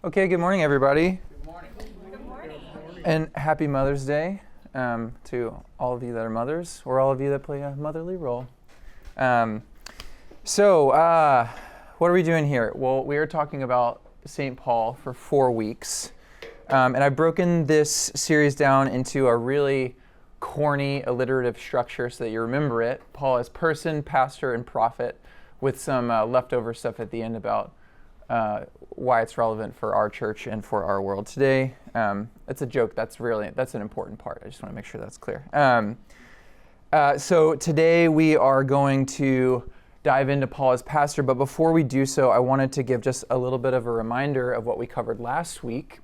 Okay, good morning, everybody. Good morning. Good morning. And happy Mother's Day to all of you that are mothers, or all of you that play a motherly role. So, what are we doing here? Well, we are talking about St. Paul for 4 weeks. And I've broken this series down into a really corny alliterative structure so that you remember it. Paul as person, pastor, and prophet, with some leftover stuff at the end about why it's relevant for our church and for our world today. It's a joke. That's an important part. I just want to make sure that's clear. So today we are going to dive into Paul as pastor, but before we do so, I wanted to give just a little bit of a reminder of what we covered last week,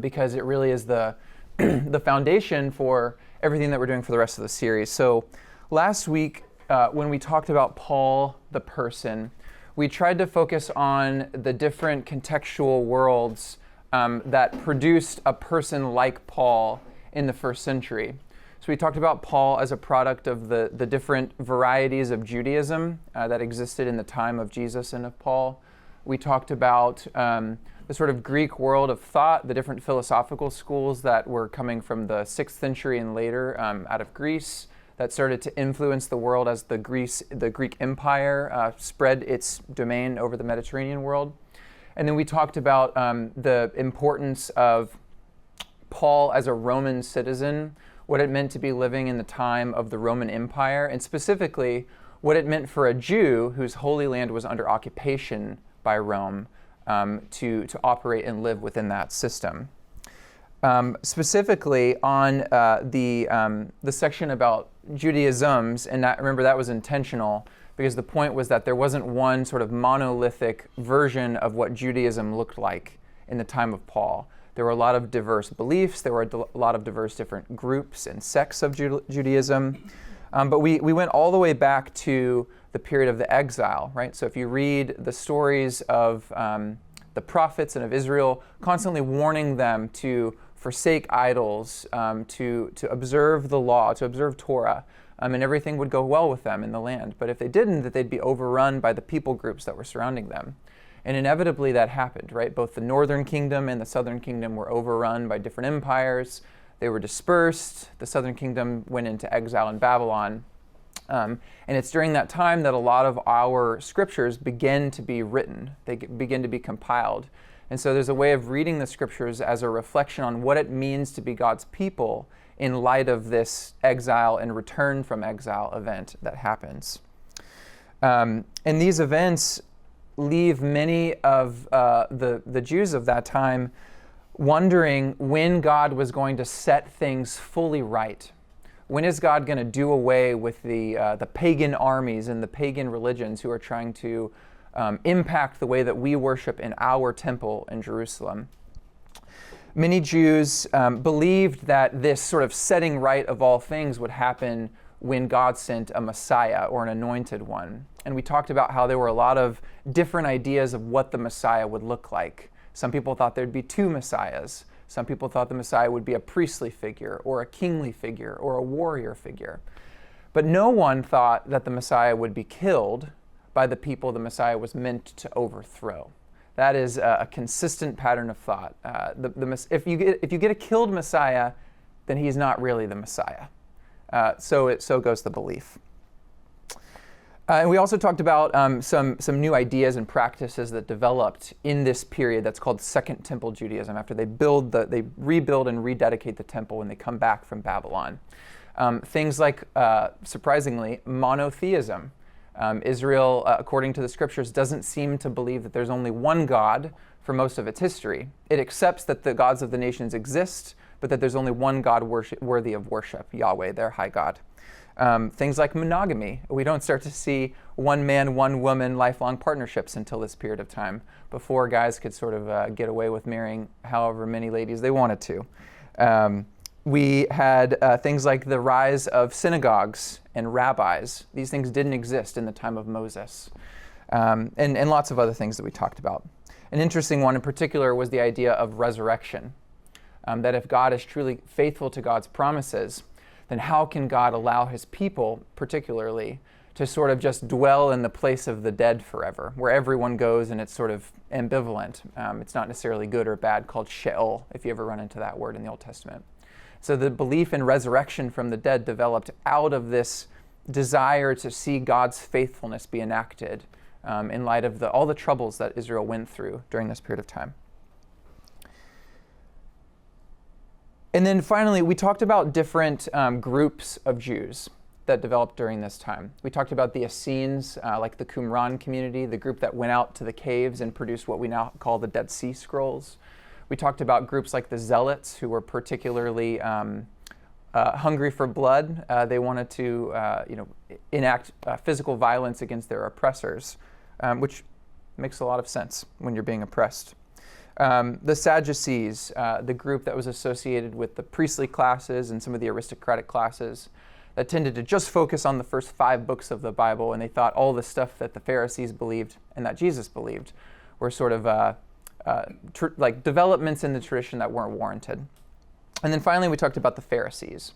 because it really is the the foundation for everything that we're doing for the rest of the series. So last week, when we talked about Paul the person, we tried to focus on the different contextual worlds that produced a person like Paul in the first century. So we talked about Paul as a product of the different varieties of Judaism that existed in the time of Jesus and of Paul. We talked about the sort of Greek world of thought, the different philosophical schools that were coming from the 6th century and later out of Greece, that started to influence the world as the Greek Empire spread its domain over the Mediterranean world. And then we talked about the importance of Paul as a Roman citizen, what it meant to be living in the time of the Roman Empire, and specifically what it meant for a Jew whose Holy Land was under occupation by Rome to operate and live within that system. Specifically on the section about Judaisms, and remember that was intentional because the point was that there wasn't one sort of monolithic version of what Judaism looked like in the time of Paul. There were a lot of diverse beliefs, there were a lot of diverse different groups and sects of Judaism, but we went all the way back to the period of the exile, right? So if you read the stories of the prophets and of Israel, constantly warning them to forsake idols, to observe the law, to observe Torah, and everything would go well with them in the land. But if they didn't, that they'd be overrun by the people groups that were surrounding them. And inevitably that happened, right? Both the northern kingdom and the southern kingdom were overrun by different empires. They were dispersed. The southern kingdom went into exile in Babylon. And it's during that time that a lot of our scriptures begin to be written. They begin to be compiled. And so there's a way of reading the scriptures as a reflection on what it means to be God's people in light of this exile and return from exile event that happens. And these events leave many of the Jews of that time wondering when God was going to set things fully right. When is God going to do away with the pagan armies and the pagan religions who are trying to impact the way that we worship in our temple in Jerusalem? Many Jews believed that this sort of setting right of all things would happen when God sent a Messiah or an anointed one. And we talked about how there were a lot of different ideas of what the Messiah would look like. Some people thought there'd be 2 Messiahs. Some people thought the Messiah would be a priestly figure or a kingly figure or a warrior figure. But no one thought that the Messiah would be killed by the people the Messiah was meant to overthrow. That is a consistent pattern of thought. If you get a killed Messiah, then he's not really the Messiah. So goes the belief. And we also talked about some new ideas and practices that developed in this period that's called Second Temple Judaism, after they rebuild and rededicate the temple when they come back from Babylon. Things like, surprisingly, monotheism. Israel, according to the scriptures, doesn't seem to believe that there's only one God for most of its history. It accepts that the gods of the nations exist, but that there's only one God worthy of worship, Yahweh, their high God. Things like monogamy. We don't start to see one man, one woman lifelong partnerships until this period of time, before guys could sort of get away with marrying however many ladies they wanted to. We had things like the rise of synagogues and rabbis. These things didn't exist in the time of Moses. And lots of other things that we talked about. An interesting one in particular was the idea of resurrection. That if God is truly faithful to God's promises, then how can God allow his people, particularly, to sort of just dwell in the place of the dead forever, where everyone goes and it's sort of ambivalent. It's not necessarily good or bad, called Sheol, if you ever run into that word in the Old Testament. So the belief in resurrection from the dead developed out of this desire to see God's faithfulness be enacted in light of all the troubles that Israel went through during this period of time. And then finally, we talked about different groups of Jews that developed during this time. We talked about the Essenes, like the Qumran community, the group that went out to the caves and produced what we now call the Dead Sea Scrolls. We talked about groups like the Zealots, who were particularly hungry for blood. They wanted to enact physical violence against their oppressors, which makes a lot of sense when you're being oppressed. The Sadducees, the group that was associated with the priestly classes and some of the aristocratic classes, that tended to just focus on the first 5 books of the Bible, and they thought all the stuff that the Pharisees believed and that Jesus believed were sort of like developments in the tradition that weren't warranted. And then finally, we talked about the Pharisees.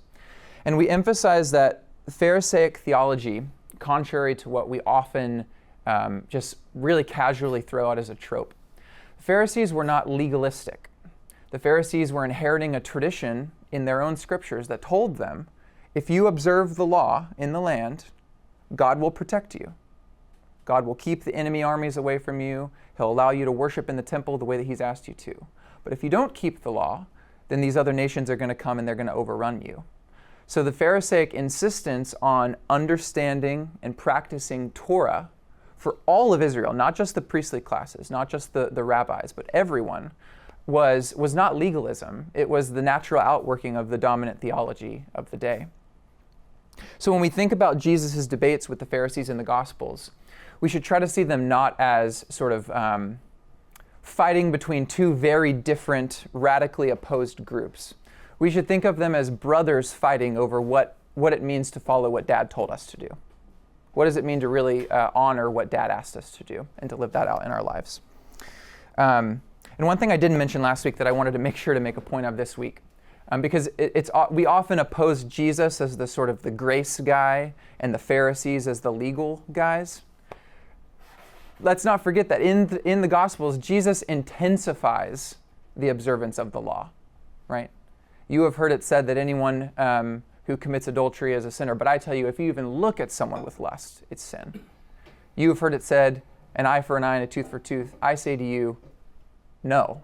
And we emphasized that Pharisaic theology, contrary to what we often just really casually throw out as a trope, the Pharisees were not legalistic. The Pharisees were inheriting a tradition in their own scriptures that told them, if you observe the law in the land, God will protect you. God will keep the enemy armies away from you. He'll allow you to worship in the temple the way that he's asked you to. But if you don't keep the law, then these other nations are going to come and they're going to overrun you. So the Pharisaic insistence on understanding and practicing Torah for all of Israel, not just the priestly classes, not just the rabbis, but everyone, was not legalism. It was the natural outworking of the dominant theology of the day. So when we think about Jesus' debates with the Pharisees in the Gospels, we should try to see them not as sort of fighting between 2 very different, radically opposed groups. We should think of them as brothers fighting over what it means to follow what Dad told us to do. What does it mean to really honor what Dad asked us to do and to live that out in our lives? And one thing I didn't mention last week that I wanted to make sure to make a point of this week, because we often oppose Jesus as the sort of the grace guy and the Pharisees as the legal guys. Let's not forget that in the Gospels, Jesus intensifies the observance of the law, right? You have heard it said that anyone who commits adultery is a sinner, but I tell you, if you even look at someone with lust, it's sin. You have heard it said, an eye for an eye and a tooth for a tooth. I say to you, no.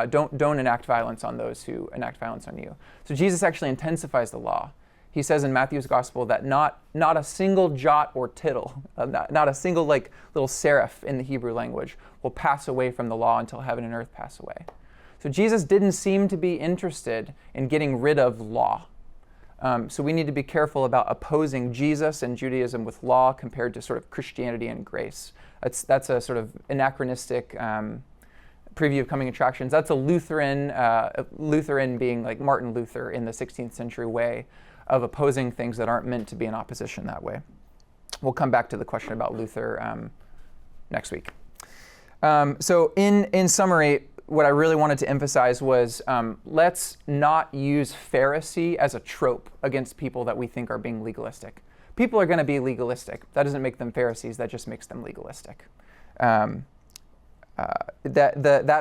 Don't enact violence on those who enact violence on you. So Jesus actually intensifies the law. He says in Matthew's gospel that not a single jot or tittle, not a single like little serif in the Hebrew language will pass away from the law until heaven and earth pass away. So Jesus didn't seem to be interested in getting rid of law. So we need to be careful about opposing Jesus and Judaism with law compared to sort of Christianity and grace. That's a sort of anachronistic preview of coming attractions. That's a Lutheran being like Martin Luther in the 16th century way of opposing things that aren't meant to be in opposition that way. We'll come back to the question about Luther next week. So in summary, what I really wanted to emphasize was let's not use Pharisee as a trope against people that we think are being legalistic. People are going to be legalistic. That doesn't make them Pharisees. That just makes them legalistic. That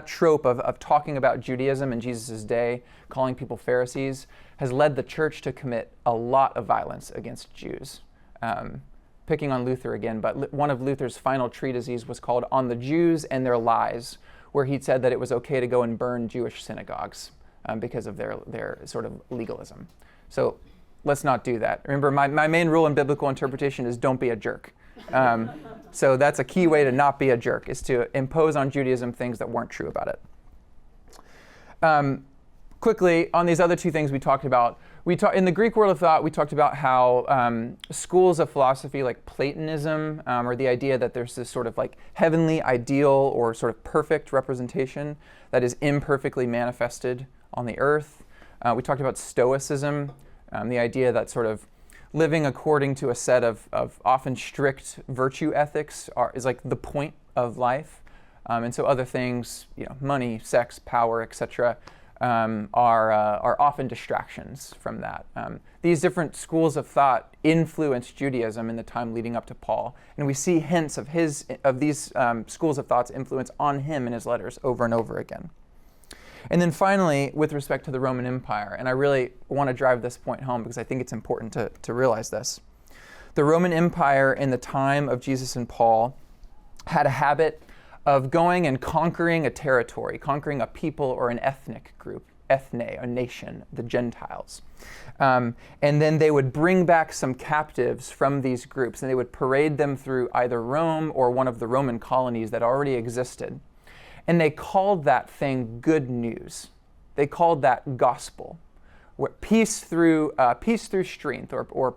trope of talking about Judaism in Jesus' day, calling people Pharisees, has led the church to commit a lot of violence against Jews. Picking on Luther again, but one of Luther's final treatises was called On the Jews and Their Lies, where he said that it was okay to go and burn Jewish synagogues because of their sort of legalism. So let's not do that. Remember, my main rule in biblical interpretation is don't be a jerk. So that's a key way to not be a jerk, is to impose on Judaism things that weren't true about it. Quickly, on these other 2 things we talked about, in the Greek world of thought, we talked about how schools of philosophy like Platonism, or the idea that there's this sort of like heavenly ideal or sort of perfect representation that is imperfectly manifested on the earth. We talked about Stoicism, the idea that sort of living according to a set of often strict virtue ethics is like the point of life. And so other things, money, sex, power, etc., are often distractions from that. These different schools of thought influenced Judaism in the time leading up to Paul, and we see hints of these schools of thought's influence on him in his letters over and over again. And then finally, with respect to the Roman Empire, and I really want to drive this point home because I think it's important to realize this. The Roman Empire in the time of Jesus and Paul had a habit of going and conquering a territory, conquering a people or an ethnic group, ethne, a nation, the Gentiles. And then they would bring back some captives from these groups, and they would parade them through either Rome or one of the Roman colonies that already existed. And they called that thing good news. They called that gospel. Peace through strength, or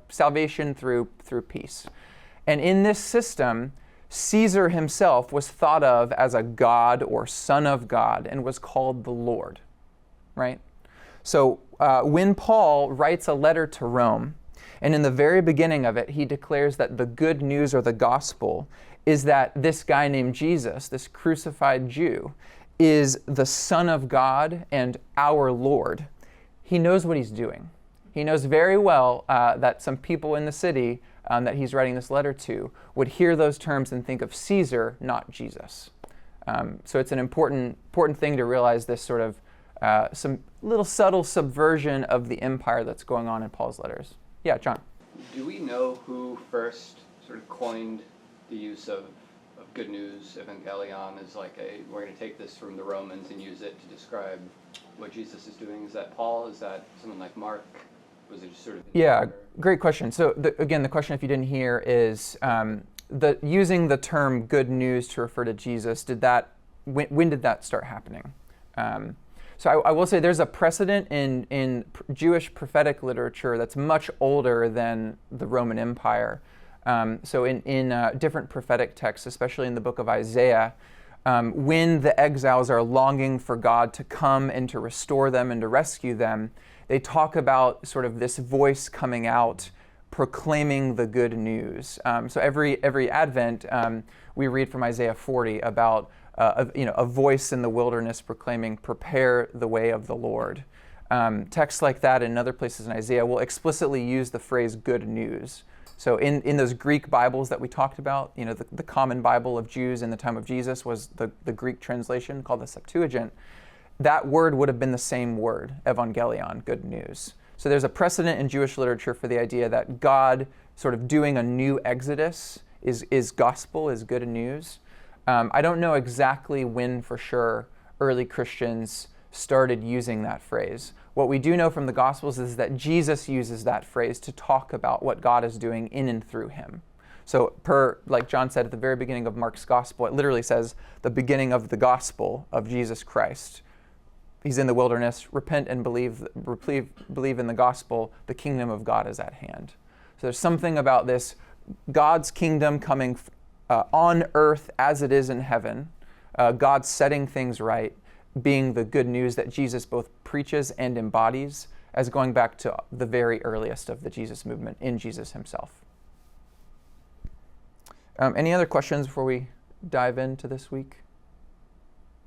salvation through peace. And in this system, Caesar himself was thought of as a god or son of God and was called the Lord, right? So when Paul writes a letter to Rome, and in the very beginning of it, he declares that the good news or the gospel is that this guy named Jesus, this crucified Jew, is the Son of God and our Lord. He knows what he's doing. He knows very well that some people in the city that he's writing this letter to would hear those terms and think of Caesar, not Jesus. So it's an important thing to realize this sort of some little subtle subversion of the empire that's going on in Paul's letters. Yeah, John. Do we know who first sort of coined the use of good news, evangelion, as like we're going to take this from the Romans and use it to describe what Jesus is doing? Is that Paul? Is that someone like Mark? Was it just sort of... Yeah, great question. So again, the question, if you didn't hear, is using the term good news to refer to Jesus, when did that start happening? So I will say there's a precedent in Jewish prophetic literature that's much older than the Roman Empire. So in different prophetic texts, especially in the book of Isaiah, when the exiles are longing for God to come and to restore them and to rescue them, they talk about sort of this voice coming out proclaiming the good news. So every Advent, we read from Isaiah 40 about a voice in the wilderness proclaiming, "Prepare the way of the Lord." Texts like that in other places in Isaiah will explicitly use the phrase "good news." So in those Greek Bibles that we talked about, the common Bible of Jews in the time of Jesus was the Greek translation called the Septuagint. That word would have been the same word, evangelion, good news. So there's a precedent in Jewish literature for the idea that God sort of doing a new exodus is gospel, is good news. I don't know exactly when for sure early Christians started using that phrase. What we do know from the Gospels is that Jesus uses that phrase to talk about what God is doing in and through him. So like John said at the very beginning of Mark's Gospel, it literally says the beginning of the gospel of Jesus Christ. He's in the wilderness, repent and believe in the gospel, the kingdom of God is at hand. So there's something about this God's kingdom coming on earth as it is in heaven, God setting things right, being the good news that Jesus both preaches and embodies, as going back to the very earliest of the Jesus movement in Jesus himself. Any other questions before we dive into this week?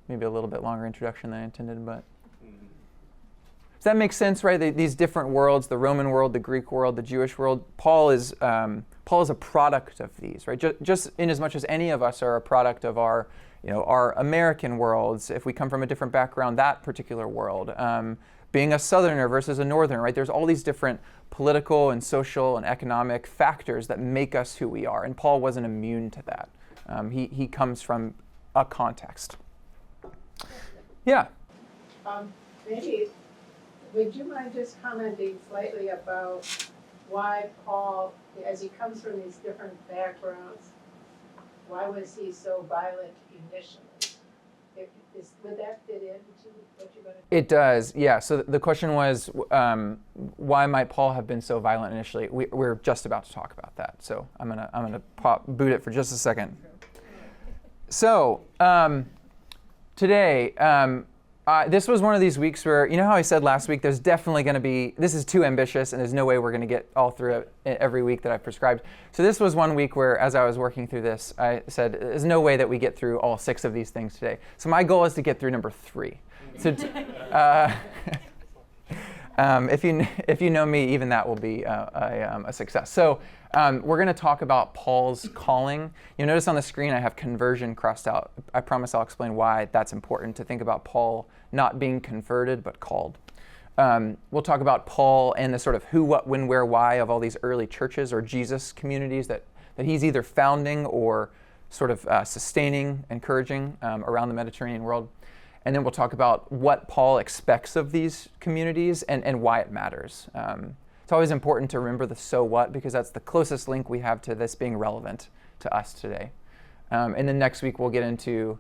Maybe a little bit longer introduction than I intended, but... Does that make sense, right? These different worlds, the Roman world, the Greek world, the Jewish world, Paul is a product of these, right? Just in as much as any of us are a product of our American worlds, if we come from a different background, that particular world. Being a Southerner versus a Northerner, right? There's all these different political and social and economic factors that make us who we are, and Paul wasn't immune to that. He comes from a context. Yeah? Maybe, would you mind just commenting slightly about why Paul, as he comes from these different backgrounds, why was he so violent initially? Would that fit into what you're going to do? It does, yeah. So the question was, why might Paul have been so violent initially? We're just about to talk about that, so I'm gonna boot it for just a second. So today, this was one of these weeks where, how I said last week, there's definitely going to be, this is too ambitious and there's no way we're going to get all through it every week that I've prescribed. So this was one week where, as I was working through this, I said, there's no way that we get through all 6 of these things today. So my goal is to get through number 3. So If you know me, even that will be a success. So we're going to talk about Paul's calling. You'll notice on the screen I have conversion crossed out. I promise I'll explain why that's important to think about Paul not being converted but called. We'll talk about Paul and the sort of who, what, when, where, why of all these early churches or Jesus communities that he's either founding or sort of sustaining, encouraging around the Mediterranean world. And then we'll talk about what Paul expects of these communities and why it matters. It's always important to remember the so what, because that's the closest link we have to this being relevant to us today. And then next week we'll get into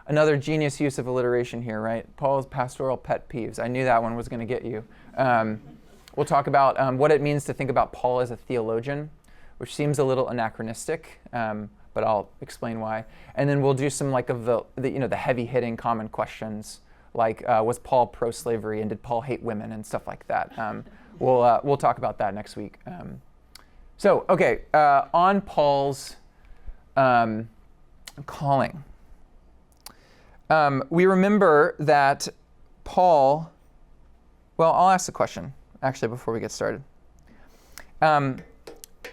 another genius use of alliteration here, right? Paul's pastoral pet peeves. I knew that one was going to get you. We'll talk about what it means to think about Paul as a theologian, which seems a little anachronistic, but I'll explain why. And then we'll do some of the heavy-hitting common questions, like was Paul pro-slavery and did Paul hate women and stuff like that. We'll talk about that next week. On Paul's calling. We remember that Paul, I'll ask the question, actually, before we get started.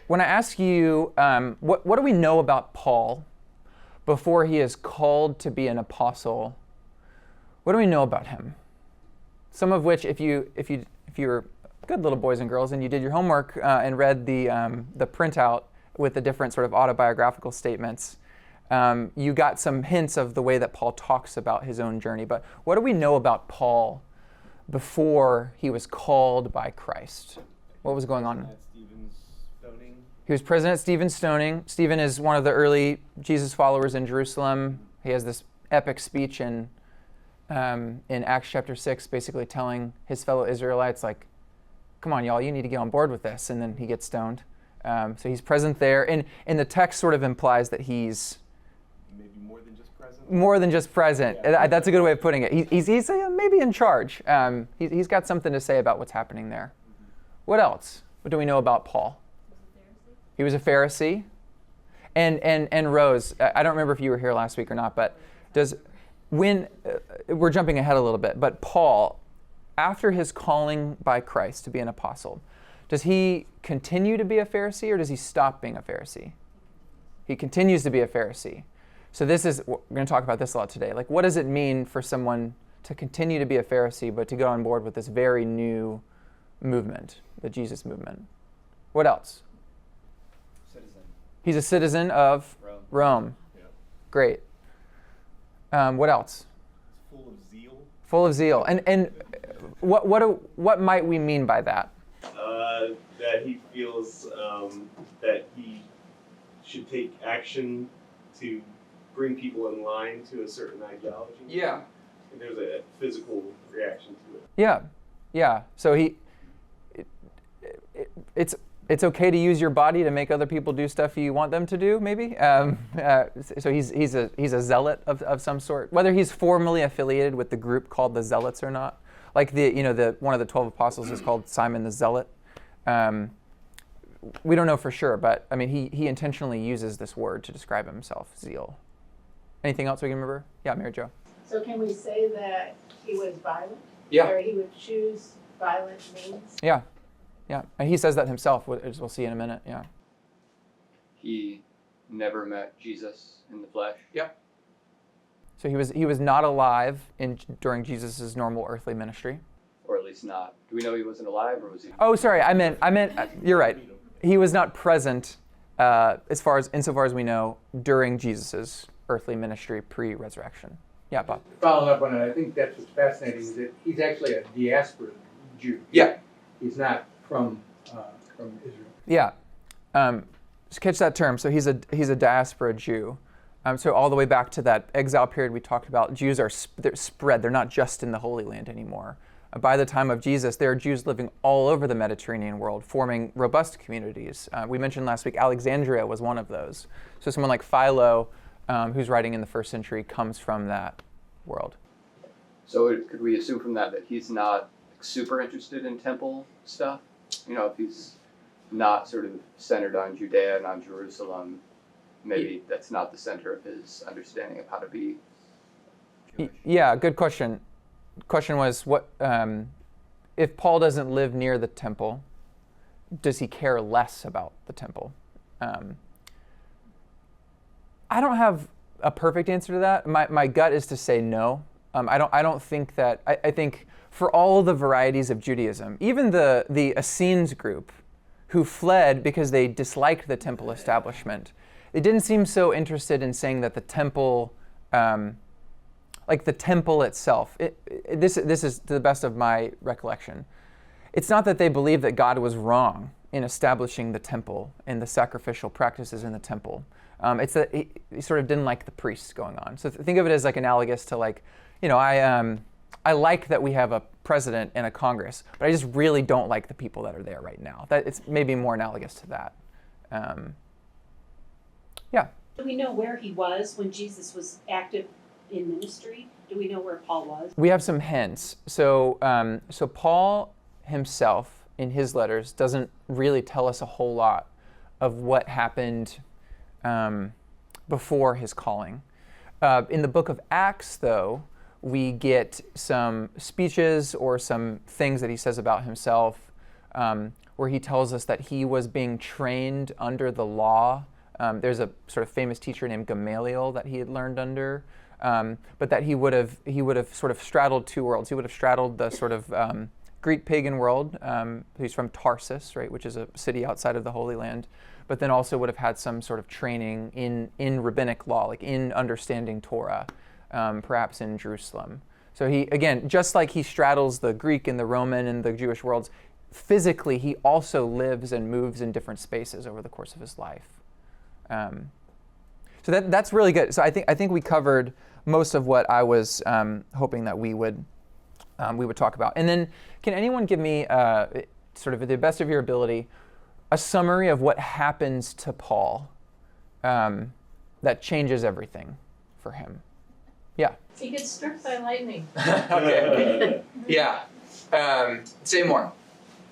When I ask you, what do we know about Paul before he is called to be an apostle? What do we know about him? Some of which, if you were good little boys and girls and you did your homework and read the printout with the different sort of autobiographical statements, you got some hints of the way that Paul talks about his own journey. But what do we know about Paul before he was called by Christ? What was going on? He was present at Stephen's stoning. Stephen is one of the early Jesus followers in Jerusalem. He has this epic speech in Acts chapter 6, basically telling his fellow Israelites, like, come on, y'all, you need to get on board with this. And then he gets stoned. So he's present there. And the text sort of implies that he's maybe more than just present. More than just present. Yeah. That's a good way of putting it. He's maybe in charge. He's got something to say about what's happening there. Mm-hmm. What else? What do we know about Paul? He was a Pharisee. And Rose, I don't remember if you were here last week or not, but we're jumping ahead a little bit, but Paul, after his calling by Christ to be an apostle, does he continue to be a Pharisee or does he stop being a Pharisee? He continues to be a Pharisee. So we're going to talk about this a lot today. Like, what does it mean for someone to continue to be a Pharisee but to go on board with this very new movement, the Jesus movement? What else? He's a citizen of Rome. Yeah. Great. What else? Full of zeal. Full of zeal. And what might we mean by that? That he feels that he should take action to bring people in line to a certain ideology. Yeah. And there's a physical reaction to it. Yeah. So it's okay to use your body to make other people do stuff you want them to do, maybe. So he's a zealot of some sort, whether he's formally affiliated with the group called the Zealots or not. Like one of the 12 apostles is called Simon the Zealot. We don't know for sure, but I mean he intentionally uses this word to describe himself, zeal. Anything else we can remember? Yeah, Mary Jo. So can we say that he was violent? Yeah. Or he would choose violent means? Yeah, and he says that himself, as we'll see in a minute. Yeah. He never met Jesus in the flesh. Yeah. So he was not alive during Jesus' normal earthly ministry. Or at least not. Do we know he wasn't alive, or was he? Oh, sorry. I meant. You're right. He was not present, insofar as we know, during Jesus' earthly ministry pre-resurrection. Yeah, Bob. Following up on it, I think that's what's fascinating is that he's actually a diaspora Jew. Yeah. He's not from Israel. Yeah. Just catch that term. So he's a diaspora Jew. So all the way back to that exile period we talked about, Jews they're spread. They're not just in the Holy Land anymore. By the time of Jesus, there are Jews living all over the Mediterranean world, forming robust communities. We mentioned last week Alexandria was one of those. So someone like Philo, who's writing in the first century, comes from that world. So could we assume from that he's not super interested in temple stuff? If he's not sort of centered on Judea and on Jerusalem, maybe that's not the center of his understanding of how to be Jewish. Yeah, good question. question was, what if Paul doesn't live near the temple, does he care less about the temple? I don't have a perfect answer to that. My gut is to say no. I don't think that. I think for all the varieties of Judaism, even the Essenes group, who fled because they disliked the temple establishment, they didn't seem so interested in saying that the temple, like the temple itself. This is to the best of my recollection. It's not that they believed that God was wrong in establishing the temple and the sacrificial practices in the temple. It's that he sort of didn't like the priests going on. So think of it as like analogous to like, I like that we have a president and a Congress, but I just really don't like the people that are there right now. That it's maybe more analogous to that. Yeah. Do we know where he was when Jesus was active in ministry? Do we know where Paul was? We have some hints. So Paul himself, in his letters, doesn't really tell us a whole lot of what happened before his calling. In the book of Acts, though, we get some speeches or some things that he says about himself, where he tells us that he was being trained under the law. There's a sort of famous teacher named Gamaliel that he had learned under, but that he would have sort of straddled two worlds. He would have straddled the sort of Greek pagan world. He's from Tarsus, right, which is a city outside of the Holy Land, but then also would have had some sort of training in rabbinic law, like in understanding Torah, perhaps in Jerusalem. So he, again, just like he straddles the Greek and the Roman and the Jewish worlds, physically he also lives and moves in different spaces over the course of his life. So that's really good. So I think we covered most of what I was hoping that we would talk about. And then, can anyone give me, sort of at the best of your ability, a summary of what happens to Paul that changes everything for him? Yeah. He gets struck by lightning. Okay. Yeah. Say more.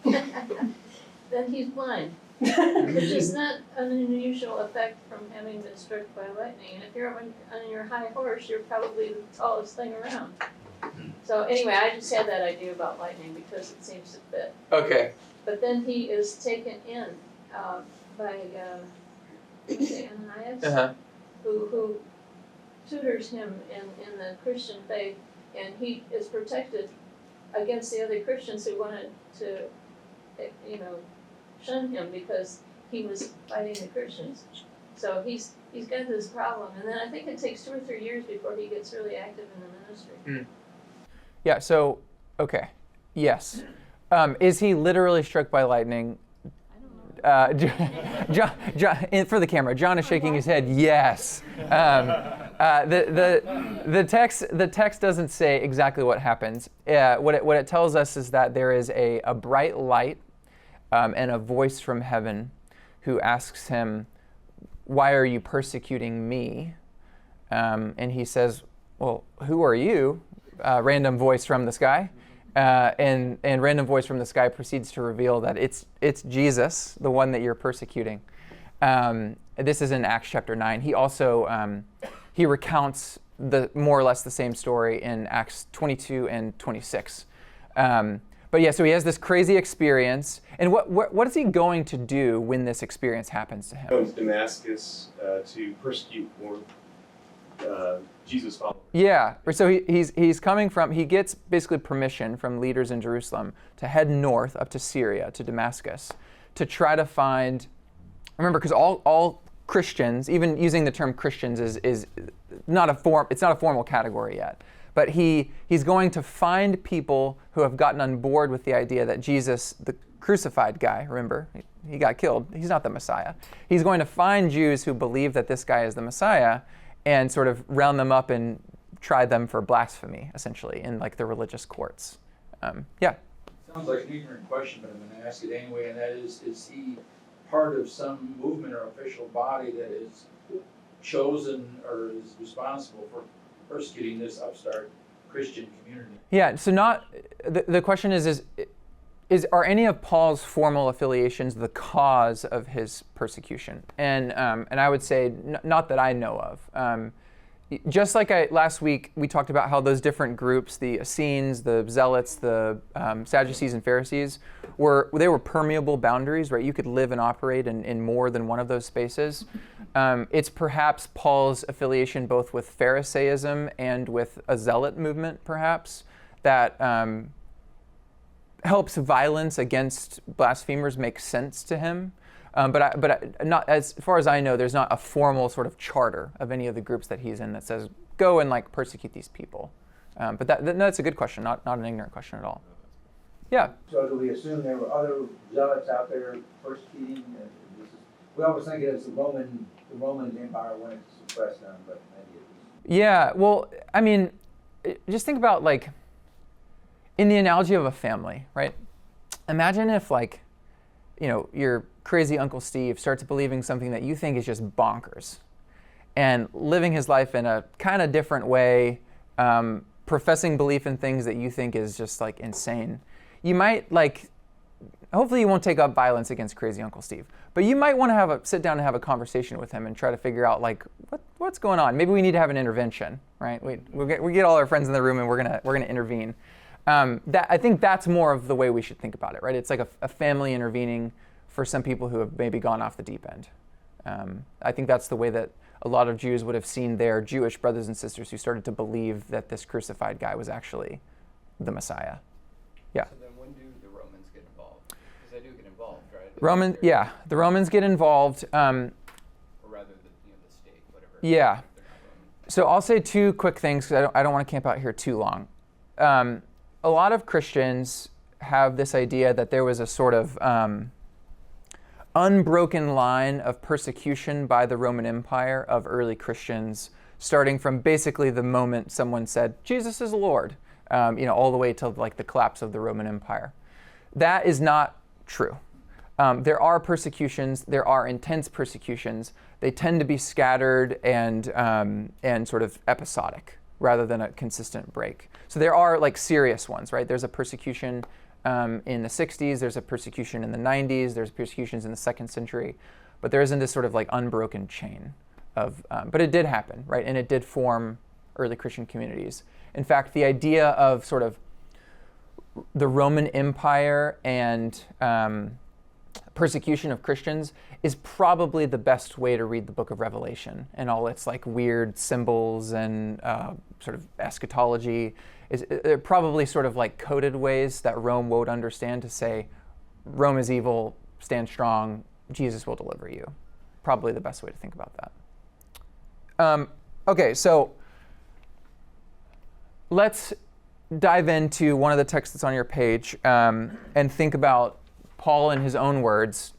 Then he's blind. Which is not an unusual effect from having been struck by lightning. And if you're on your high horse, you're probably the tallest thing around. So anyway, I just had that idea about lightning because it seems to fit. Okay. But then he is taken in by Ananias, who tutors him in the Christian faith, and he is protected against the other Christians who wanted to, shun him because he was fighting the Christians. So he's got this problem, and then I think it takes 2 or 3 years before he gets really active in the ministry. Yeah. So, okay. Yes. Is he literally struck by lightning? I don't know. John, for the camera, John is shaking his head. Yes. The text doesn't say exactly what happens. What it tells us is that there is a bright light and a voice from heaven who asks him, "Why are you persecuting me?" And he says, "Well, who are you?" Random voice from the sky. And random voice from the sky proceeds to reveal that it's Jesus, the one that you're persecuting. This is in Acts chapter 9. He also he recounts more or less the same story in Acts 22 and 26. But yeah, so he has this crazy experience. And what is he going to do when this experience happens to him? He goes to Damascus to persecute more Jesus followers. Yeah, so he's coming from, he gets basically permission from leaders in Jerusalem to head north up to Syria, to Damascus, to try to find, remember, because all Christians, even using the term Christians is not it's not a formal category yet, but he's going to find people who have gotten on board with the idea that Jesus, the crucified guy, remember, he got killed, he's not the Messiah. He's going to find Jews who believe that this guy is the Messiah and sort of round them up and try them for blasphemy, essentially, in like the religious courts. Yeah. Sounds like an ignorant question, but I'm going to ask it anyway, and that is he part of some movement or official body that is chosen or is responsible for persecuting this upstart Christian community? Yeah, so the question is are any of Paul's formal affiliations the cause of his persecution? And I would say not that I know of. just like last week, we talked about how those different groups, the Essenes, the Zealots, the Sadducees and Pharisees, they were permeable boundaries, right? You could live and operate in more than one of those spaces. It's perhaps Paul's affiliation both with Pharisaism and with a Zealot movement, perhaps, that helps violence against blasphemers make sense to him. But not as far as I know, there's not a formal sort of charter of any of the groups that he's in that says go and like persecute these people. But that's a good question, not an ignorant question at all. Yeah. So do we assume there were other zealots out there persecuting? We always think it was the Roman Empire wanted to suppress them, but maybe it was. Yeah. Well, I mean, just think about like in the analogy of a family, right? Imagine if like, your crazy Uncle Steve starts believing something that you think is just bonkers and living his life in a kind of different way, professing belief in things that you think is just like insane. You might hopefully you won't take up violence against crazy Uncle Steve, but you might want to sit down and have a conversation with him and try to figure out like what's going on. Maybe we need to have an intervention, right? We get all our friends in the room and we're gonna intervene. I think that's more of the way we should think about it, right? It's like a family intervening for some people who have maybe gone off the deep end. I think that's the way that a lot of Jews would have seen their Jewish brothers and sisters who started to believe that this crucified guy was actually the Messiah. Yeah. So then when do the Romans get involved? Because they do get involved, right? The Romans get involved. Or rather, the state, whatever. Yeah. So I'll say two quick things because I don't want to camp out here too long. A lot of Christians have this idea that there was a sort of unbroken line of persecution by the Roman Empire of early Christians, starting from basically the moment someone said, Jesus is Lord, all the way till like the collapse of the Roman Empire. That is not true. There are persecutions, there are intense persecutions. They tend to be scattered and sort of episodic rather than a consistent break. So there are like serious ones, right? There's a persecution in the 60s, there's a persecution in the 90s, there's persecutions in the 2nd century, but there isn't this sort of like unbroken chain of, but it did happen, right? And it did form early Christian communities. In fact, the idea of sort of the Roman Empire and persecution of Christians is probably the best way to read the book of Revelation and all its like weird symbols and sort of eschatology. They're probably sort of like coded ways that Rome won't understand to say, Rome is evil, stand strong, Jesus will deliver you. Probably the best way to think about that. Okay, so let's dive into one of the texts that's on your page and think about Paul in his own words.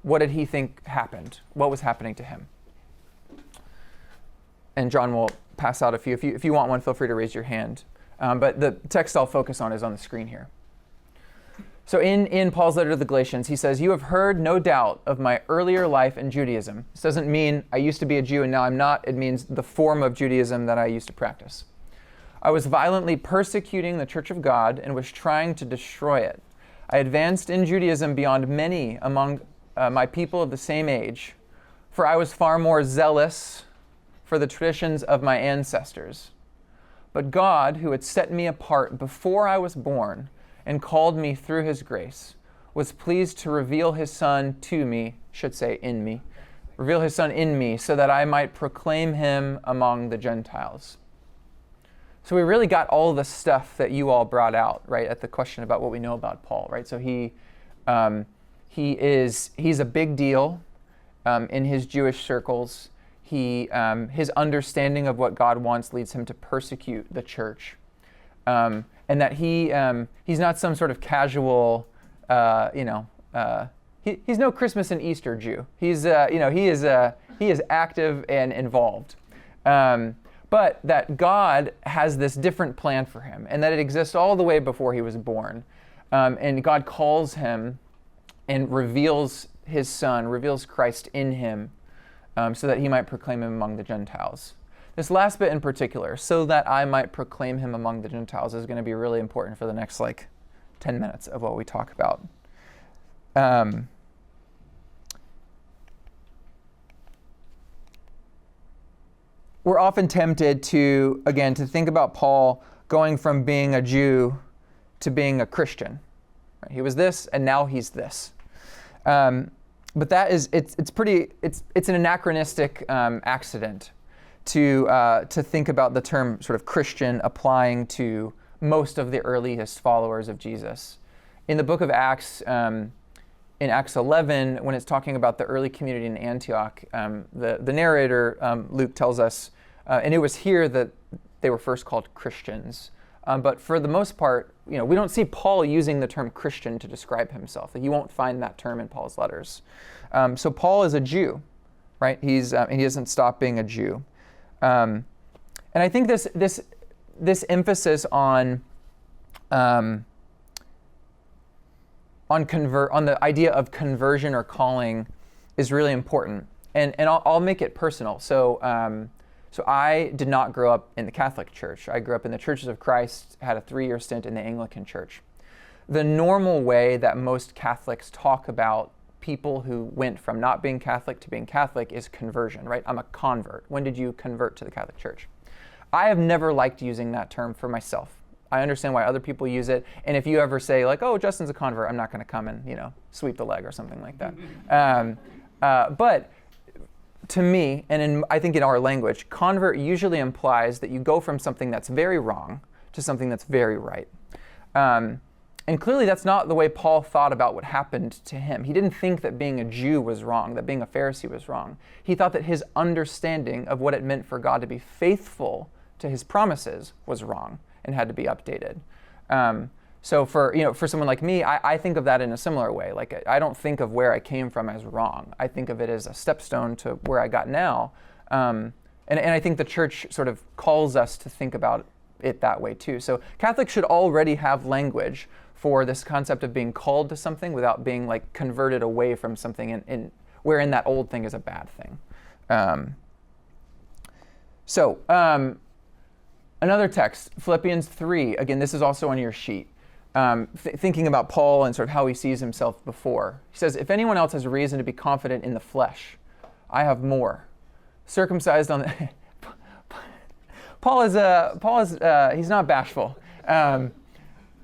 What did he think happened? What was happening to him? And John will pass out a few. If you want one, feel free to raise your hand. But the text I'll focus on is on the screen here. So in Paul's letter to the Galatians, he says, "You have heard, no doubt, of my earlier life in Judaism." This doesn't mean I used to be a Jew and now I'm not. It means the form of Judaism that I used to practice. "I was violently persecuting the church of God and was trying to destroy it. I advanced in Judaism beyond many among my people of the same age, for I was far more zealous for the traditions of my ancestors. But God, who had set me apart before I was born and called me through his grace, was pleased to reveal his Son to me," should say in me, "reveal his Son in me so that I might proclaim him among the Gentiles." So we really got all the stuff that you all brought out, right, at the question about what we know about Paul, right? So he's a big deal in his Jewish circles. His understanding of what God wants leads him to persecute the church, and that he's not some sort of casual, he's no Christmas and Easter Jew. He is active and involved. But that God has this different plan for him, and that it exists all the way before he was born. And God calls him and reveals his Son, reveals Christ in him, so that he might proclaim him among the Gentiles. This last bit in particular, "so that I might proclaim him among the Gentiles," is going to be really important for the next 10 minutes of what we talk about. we're often tempted to, again, to think about Paul going from being a Jew to being a Christian. Right? He was this, and now he's this. But that is, it's an anachronistic accident to think about the term sort of Christian applying to most of the earliest followers of Jesus. In the book of Acts, in Acts 11, when it's talking about the early community in Antioch, the narrator, Luke, tells us, and it was here that they were first called Christians. But for the most part, we don't see Paul using the term Christian to describe himself. You won't find that term in Paul's letters. So Paul is a Jew, right? And he doesn't stop being a Jew. And I think this emphasis on the idea of conversion or calling is really important. And I'll make it personal. So I did not grow up in the Catholic Church. I grew up in the Churches of Christ, had a 3-year stint in the Anglican Church. The normal way that most Catholics talk about people who went from not being Catholic to being Catholic is conversion, right? I'm a convert. When did you convert to the Catholic Church? I have never liked using that term for myself. I understand why other people use it. And if you ever say like, oh, Justin's a convert, I'm not going to come and, sweep the leg or something like that. But to me, and I think in our language, convert usually implies that you go from something that's very wrong to something that's very right. And clearly that's not the way Paul thought about what happened to him. He didn't think that being a Jew was wrong, that being a Pharisee was wrong. He thought that his understanding of what it meant for God to be faithful to his promises was wrong and had to be updated. So for someone like me, I think of that in a similar way. Like I don't think of where I came from as wrong. I think of it as a stepstone to where I got now. And I think the church sort of calls us to think about it that way too. So Catholics should already have language for this concept of being called to something without being like converted away from something wherein that old thing is a bad thing. Another text, Philippians 3. Again, this is also on your sheet. Thinking about Paul and sort of how he sees himself before. He says, if anyone else has reason to be confident in the flesh, I have more. Circumcised on the... Paul is he's not bashful. I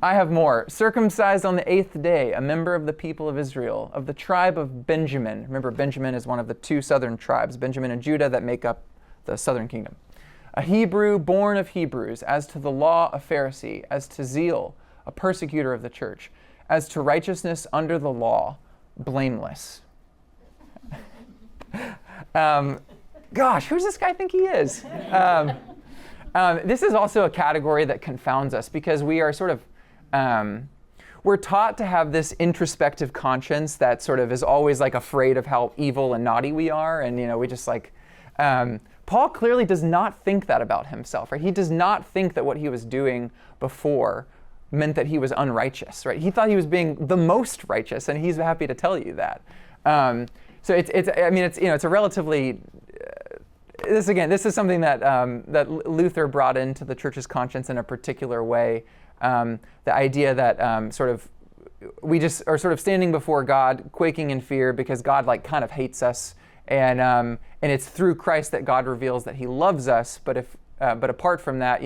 have more. Circumcised on the 8th day, a member of the people of Israel, of the tribe of Benjamin. Remember, Benjamin is one of the 2 southern tribes, Benjamin and Judah, that make up the southern kingdom. A Hebrew born of Hebrews, as to the law a Pharisee, as to zeal a persecutor of the church, as to righteousness under the law, blameless. Gosh, who's this guy think he is? This is also a category that confounds us because we are sort of, we're taught to have this introspective conscience that sort of is always like afraid of how evil and naughty we are, and we just like, Paul clearly does not think that about himself, right? He does not think that what he was doing before meant that he was unrighteous, right? He thought he was being the most righteous, and he's happy to tell you that. So it's a relatively, this is something that that Luther brought into the church's conscience in a particular way. The idea that we just are sort of standing before God, quaking in fear because God kind of hates us, and it's through Christ that God reveals that He loves us. But apart from that,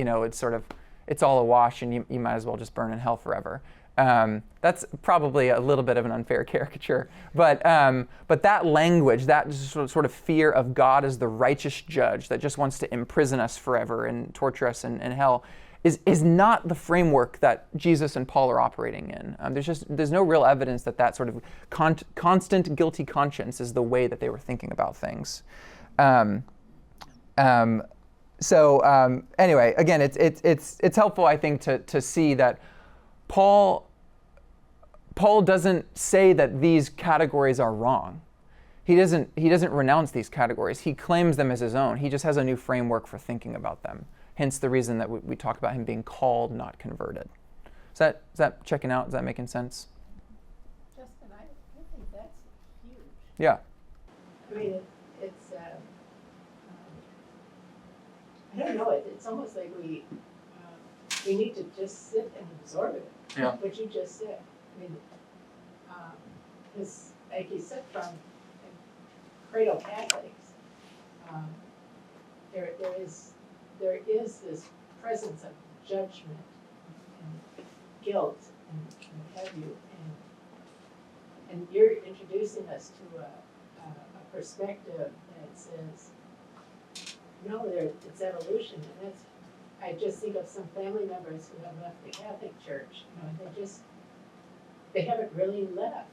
it's all a wash, and you might as well just burn in hell forever. That's probably a little bit of an unfair caricature, but that language, that sort of fear of God as the righteous judge that just wants to imprison us forever and torture us in hell, is not the framework that Jesus and Paul are operating in. There's no real evidence that sort of constant guilty conscience is the way that they were thinking about things. Anyway, again, it's helpful, I think, to see that Paul doesn't say that these categories are wrong. He doesn't renounce these categories. He claims them as his own. He just has a new framework for thinking about them. Hence the reason that we talk about him being called, not converted. Is that checking out? Is that making sense? Justin, I think that's huge. Yeah. I mean, it's I don't know, it's almost like we need to just sit and absorb it. Yeah. What you just said. I mean, because like you said, from cradle Catholics, there is this presence of judgment and guilt and what have you, and you're introducing us to a perspective that says, no, it's evolution, and that's, I just think of some family members who have left the Catholic Church, they haven't really left.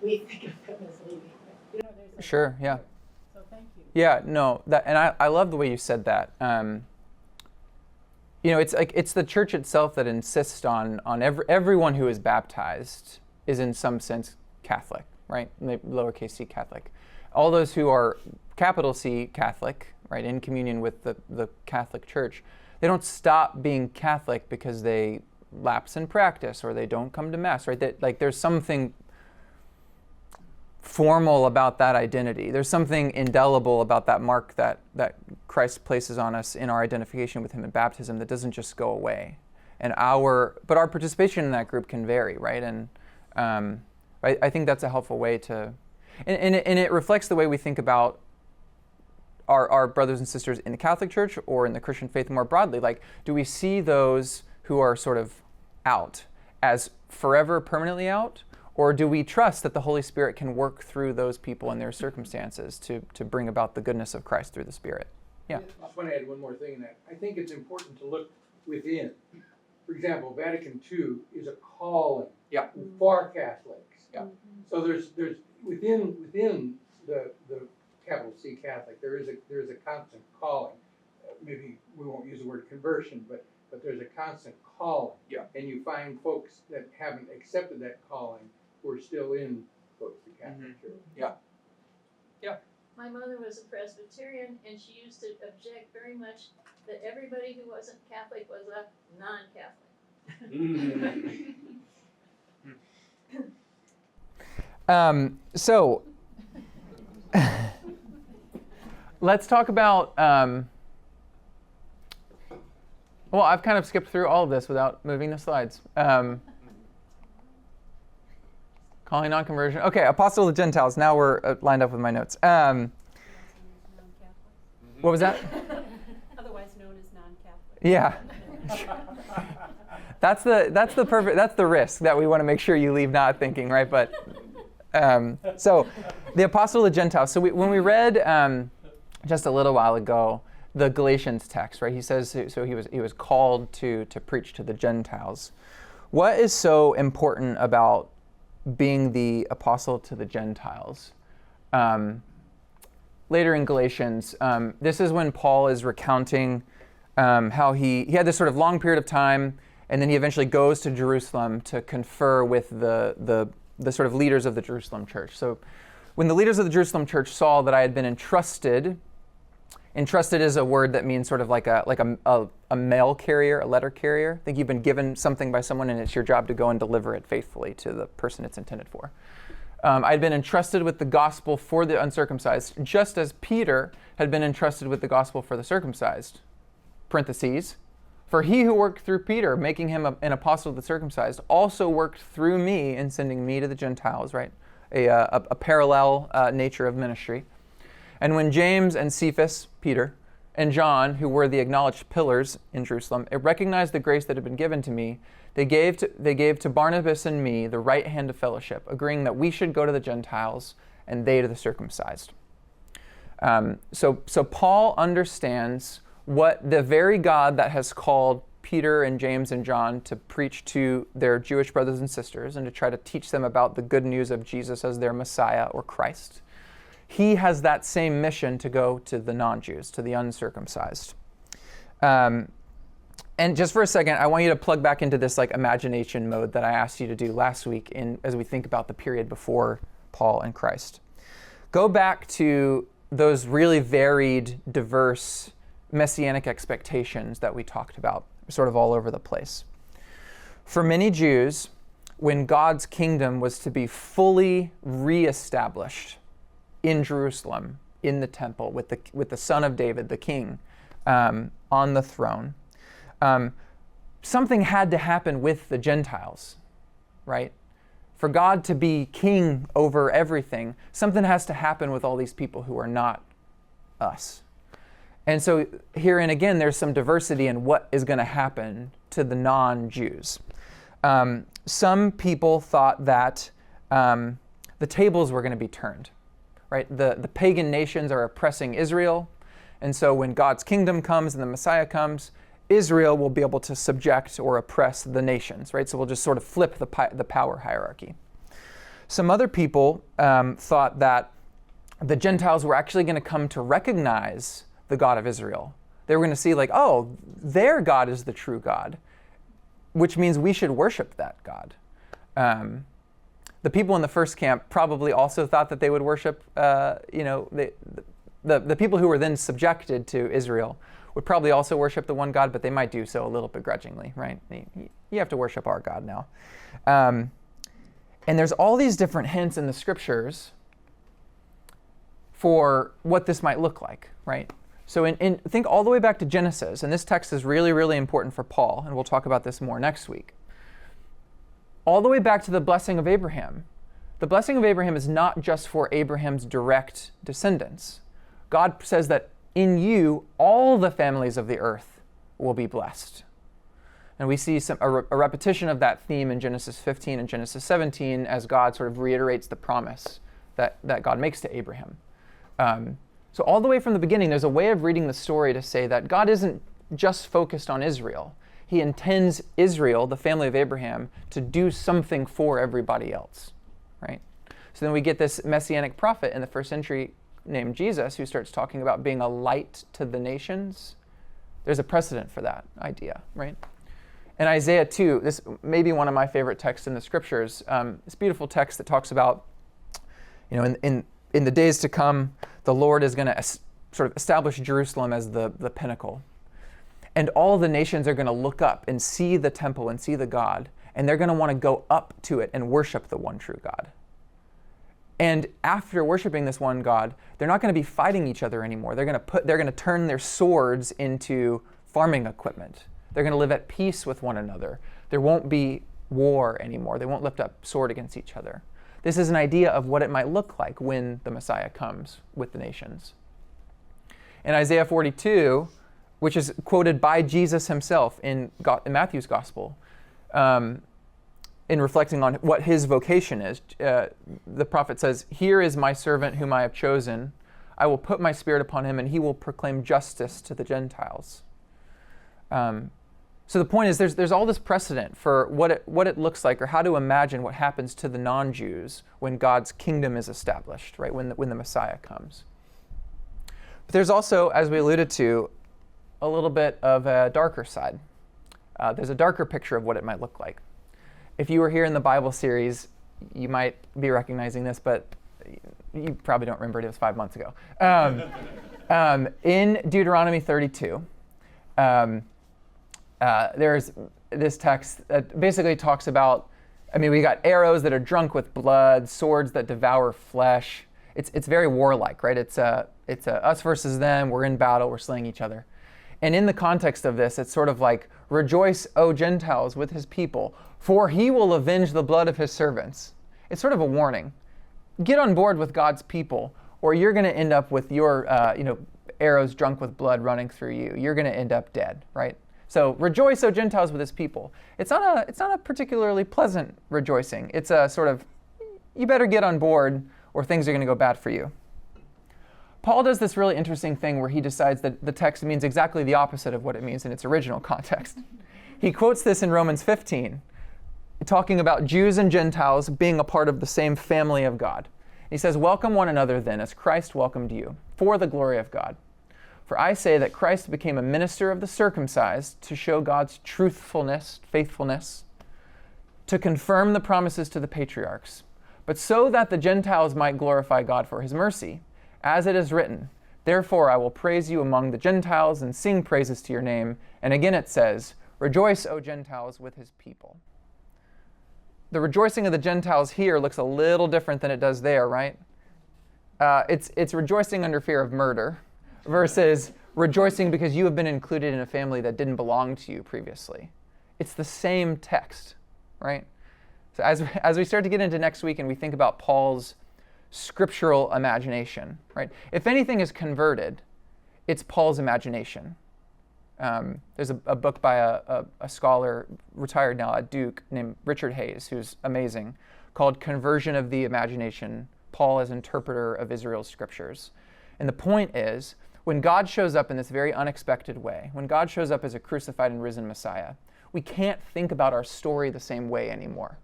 We think of them as leaving, but, there's a Sure, yeah. So thank you. Yeah, no, and I love the way you said that. It's like it's the church itself that insists on everyone who is baptized is in some sense Catholic, right? Lowercase c Catholic. All those who are capital C Catholic, right, in communion with the Catholic Church, they don't stop being Catholic because they lapse in practice or they don't come to Mass, right? There's something formal about that identity. There's something indelible about that mark that Christ places on us in our identification with Him in baptism that doesn't just go away. But our participation in that group can vary, right? And I think that's a helpful way to, and it reflects the way we think about our brothers and sisters in the Catholic Church or in the Christian faith more broadly. Like, do we see those who are sort of out as forever, permanently out? Or do we trust that the Holy Spirit can work through those people and their circumstances to bring about the goodness of Christ through the Spirit? Yeah. I just want to add one more thing in that. I think it's important to look within. For example, Vatican II is a calling for Catholics. Yeah. So there's within the capital C Catholic, there is a constant calling. Maybe we won't use the word conversion, but there's a constant calling. Yeah. And you find folks that haven't accepted that calling who are still in the Catholic Church. Yeah. My mother was a Presbyterian, and she used to object very much that everybody who wasn't Catholic was a non-Catholic. So let's talk about, well, I've kind of skipped through all of this without moving the slides. Calling non-conversion. Okay, apostle to Gentiles. Now we're lined up with my notes. What was that? Otherwise known as non-Catholic. Yeah. That's the risk that we want to make sure you leave not thinking, right? But so the apostle to Gentiles. So when we read just a little while ago the Galatians text, right? He says so he was called to preach to the Gentiles. What is so important about being the apostle to the Gentiles? Later in Galatians, this is when Paul is recounting how he had this sort of long period of time, and then he eventually goes to Jerusalem to confer with the sort of leaders of the Jerusalem church. So when the leaders of the Jerusalem church saw that I had been entrusted is a word that means sort of like a mail carrier, a letter carrier. I think you've been given something by someone and it's your job to go and deliver it faithfully to the person it's intended for. I'd been entrusted with the gospel for the uncircumcised, just as Peter had been entrusted with the gospel for the circumcised. Parentheses, for he who worked through Peter, making him an apostle of the circumcised, also worked through me in sending me to the Gentiles, right? A parallel nature of ministry. And when James and Cephas, Peter, and John, who were the acknowledged pillars in Jerusalem, recognized the grace that had been given to me, they gave to Barnabas and me the right hand of fellowship, agreeing that we should go to the Gentiles and they to the circumcised. So Paul understands what the very God that has called Peter and James and John to preach to their Jewish brothers and sisters and to try to teach them about the good news of Jesus as their Messiah or Christ. He has that same mission to go to the non-Jews, to the uncircumcised. And just for a second, I want you to plug back into this imagination mode that I asked you to do last week as we think about the period before Paul and Christ. Go back to those really varied, diverse messianic expectations that we talked about, sort of all over the place. For many Jews, when God's kingdom was to be fully reestablished in Jerusalem, in the temple, with the son of David, the king, on the throne, something had to happen with the Gentiles, right? For God to be king over everything, something has to happen with all these people who are not us. And so herein again, there's some diversity in what is going to happen to the non-Jews. Some people thought that the tables were going to be turned, right? The pagan nations are oppressing Israel, and so when God's kingdom comes and the Messiah comes, Israel will be able to subject or oppress the nations, right? So we'll just sort of flip the power hierarchy. Some other people thought that the Gentiles were actually going to come to recognize the God of Israel. They were going to see like, oh, their God is the true God, which means we should worship that God. The people in the first camp probably also thought that they would worship, the people who were then subjected to Israel would probably also worship the one God, but they might do so a little begrudgingly, right? You have to worship our God now. And there's all these different hints in the scriptures for what this might look like, right? So think all the way back to Genesis, and this text is really, really important for Paul, and we'll talk about this more next week. All the way back to the blessing of Abraham. The blessing of Abraham is not just for Abraham's direct descendants. God says that in you, all the families of the earth will be blessed. And we see a repetition of that theme in Genesis 15 and Genesis 17 as God sort of reiterates the promise that God makes to Abraham. So all the way from the beginning, there's a way of reading the story to say that God isn't just focused on Israel. He intends Israel, the family of Abraham, to do something for everybody else, right? So then we get this messianic prophet in the first century named Jesus who starts talking about being a light to the nations. There's a precedent for that idea, right? In Isaiah 2, this may be one of my favorite texts in the scriptures. This beautiful text that talks about, in the days to come, the Lord is going to sort of establish Jerusalem as the pinnacle. And all the nations are going to look up and see the temple and see the God, and they're going to want to go up to it and worship the one true God. And after worshiping this one God, they're not going to be fighting each other anymore. They're going to turn their swords into farming equipment. They're going to live at peace with one another. There won't be war anymore. They won't lift up sword against each other. This is an idea of what it might look like when the Messiah comes with the nations. In Isaiah 42, which is quoted by Jesus himself in Matthew's gospel, in reflecting on what his vocation is, the prophet says, "Here is my servant whom I have chosen. I will put my spirit upon him, and he will proclaim justice to the Gentiles." So the point is, there's all this precedent for what it looks like, or how to imagine what happens to the non-Jews when God's kingdom is established, right? When the Messiah comes. But there's also, as we alluded to, a little bit of a darker side. There's a darker picture of what it might look like. If you were here in the Bible series, you might be recognizing this, but you probably don't remember it. It was 5 months ago. In Deuteronomy 32, there's this text that basically talks about, we got arrows that are drunk with blood, swords that devour flesh. It's very warlike, right? It's us versus them. We're in battle. We're slaying each other. And in the context of this, it's sort of like, "Rejoice, O Gentiles, with his people, for he will avenge the blood of his servants." It's sort of a warning. Get on board with God's people, or you're going to end up with your arrows drunk with blood running through you. You're going to end up dead, right? So rejoice, O Gentiles, with his people. It's not a particularly pleasant rejoicing. It's a sort of, you better get on board or things are going to go bad for you. Paul does this really interesting thing where he decides that the text means exactly the opposite of what it means in its original context. He quotes this in Romans 15, talking about Jews and Gentiles being a part of the same family of God. He says, "Welcome one another then, as Christ welcomed you, for the glory of God. For I say that Christ became a minister of the circumcised to show God's truthfulness, faithfulness, to confirm the promises to the patriarchs, but so that the Gentiles might glorify God for his mercy. As it is written, therefore I will praise you among the Gentiles and sing praises to your name." And again it says, "Rejoice, O Gentiles, with his people." The rejoicing of the Gentiles here looks a little different than it does there, right? It's rejoicing under fear of murder versus rejoicing because you have been included in a family that didn't belong to you previously. It's the same text, right? So as we start to get into next week and we think about Paul's scriptural imagination, right? If anything is converted, it's Paul's imagination. There's a book by a scholar, retired now at Duke, named Richard Hayes, who's amazing, called Conversion of the Imagination, Paul as Interpreter of Israel's Scriptures. And the point is, when God shows up in this very unexpected way, when God shows up as a crucified and risen Messiah, we can't think about our story the same way anymore,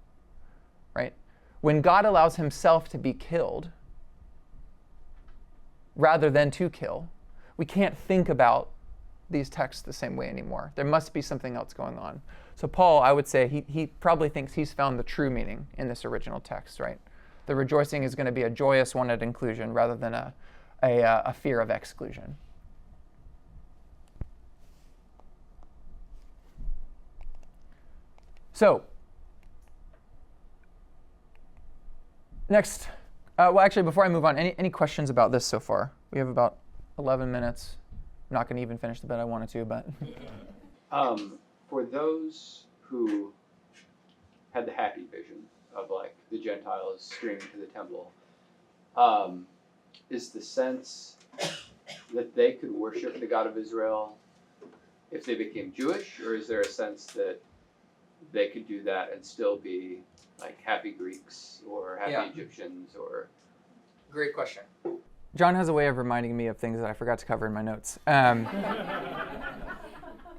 right? When God allows himself to be killed rather than to kill, we can't think about these texts the same way anymore. There must be something else going on. So Paul, I would say, he probably thinks he's found the true meaning in this original text, right? The rejoicing is going to be a joyous one at inclusion rather than a fear of exclusion. So, next, well, actually, before I move on, any questions about this so far? We have about 11 minutes. I'm not going to even finish the bit I wanted to, but. For those who had the happy vision of like the Gentiles streaming to the temple, is the sense that they could worship the God of Israel if they became Jewish, or is there a sense that they could do that and still be like happy Greeks or happy Egyptians or? Great question. John has a way of reminding me of things that I forgot to cover in my notes.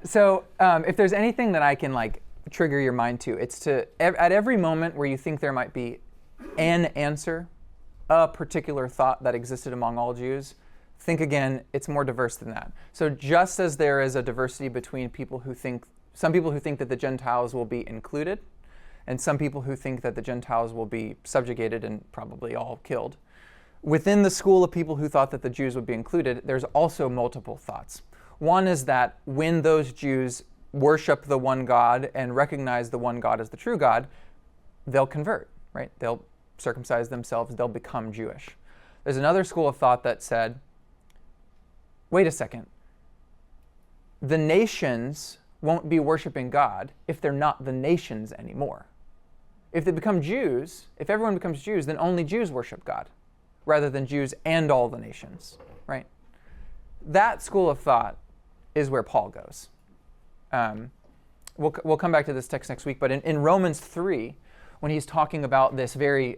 So if there's anything that I can like trigger your mind to, it's to, at every moment where you think there might be an answer, a particular thought that existed among all Jews, think again, it's more diverse than that. So just as there is a diversity between people who think, some people who think that the Gentiles will be included, and some people who think that the Gentiles will be subjugated and probably all killed, within the school of people who thought that the Jews would be included, there's also multiple thoughts. One is that when those Jews worship the one God and recognize the one God as the true God, they'll convert, right? They'll circumcise themselves, they'll become Jewish. There's another school of thought that said, wait a second, the nations won't be worshiping God if they're not the nations anymore. If they become Jews, if everyone becomes Jews, then only Jews worship God, rather than Jews and all the nations, right? That school of thought is where Paul goes. We'll come back to this text next week, but in Romans 3, when he's talking about this very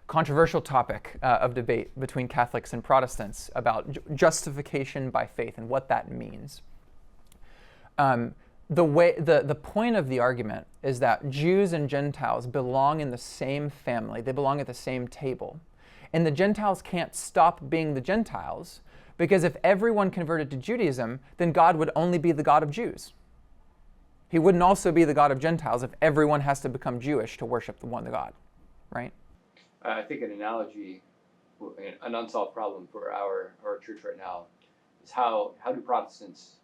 controversial topic of debate between Catholics and Protestants about justification by faith and what that means, the point of the argument is that Jews and Gentiles belong in the same family. They belong at the same table. And the Gentiles can't stop being the Gentiles, because if everyone converted to Judaism, then God would only be the God of Jews. He wouldn't also be the God of Gentiles if everyone has to become Jewish to worship the one God, right? I think an analogy, an unsolved problem for our church right now is how do Protestants